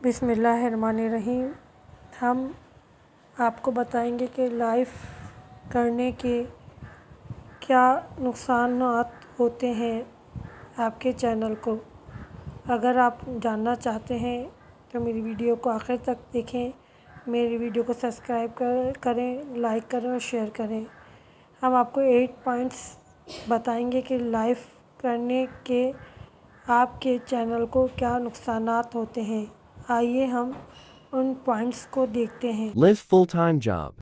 बिस्मिल्लाहिर्रहमानिर्रहीम। हम आपको बताएंगे कि लाइव करने के क्या नुकसानात होते हैं आपके चैनल को। अगर आप जानना चाहते हैं तो मेरी वीडियो को आखिर तक देखें। मेरी वीडियो को सब्सक्राइब करें, लाइक करें और शेयर करें। हम आपको 8 पॉइंट्स बताएंगे कि लाइव करने के आपके चैनल को क्या नुकसानात होते हैं। आइए हम उन पॉइंट्स को देखते हैं। Live full-time job.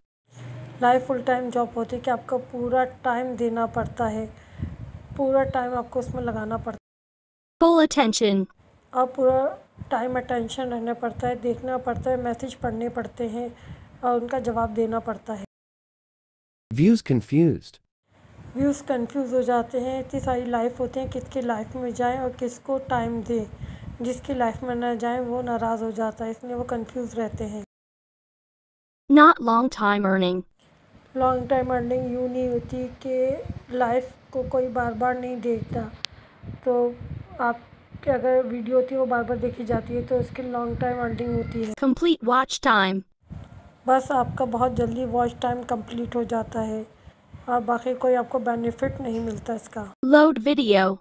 Live full time job होती है कि आपका पूरा टाइम देना पड़ता है, पूरा टाइम आपको उसमें लगाना पड़ता Full attention. है और पूरा टाइम अटेंशन रहना पड़ता है, देखना पड़ता है, मैसेज पढ़ने पड़ते हैं और उनका जवाब देना पड़ता है। Views confused. व्यूज़ कंफ्यूज हो जाते हैं, इतनी सारी लाइफ होती हैं, किसकी लाइफ में जाएं और किसको टाइम दें। जिसकी लाइफ में ना जाएं वो नाराज़ हो जाता है, इसलिए वो कंफ्यूज रहते हैं। Not long time earning. Long time earning यूँ नहीं होती कि लाइफ को कोई बार बार नहीं देखता, तो आपकी अगर वीडियो होती है वो बार बार देखी जाती है तो उसकी लॉन्ग टाइम अर्निंग होती है। Complete watch time. बस आपका बहुत जल्दी वॉच टाइम कंप्लीट हो जाता है और बाकी कोई आपको बेनिफिट नहीं मिलता इसका। Load video.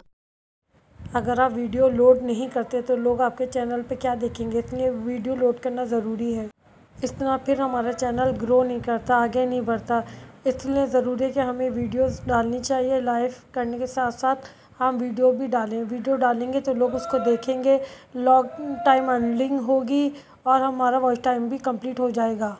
अगर आप वीडियो लोड नहीं करते तो लोग आपके चैनल पे क्या देखेंगे, इसलिए वीडियो लोड करना ज़रूरी है। इस तरह फिर हमारा चैनल ग्रो नहीं करता, आगे नहीं बढ़ता। इसलिए ज़रूरी है कि हमें वीडियोस डालनी चाहिए। लाइव करने के साथ साथ हम वीडियो भी डालें। वीडियो डालेंगे तो लोग उसको देखेंगे, लॉन्ग टाइम अर्निंग होगी और हमारा वॉच टाइम भी कंप्लीट हो जाएगा।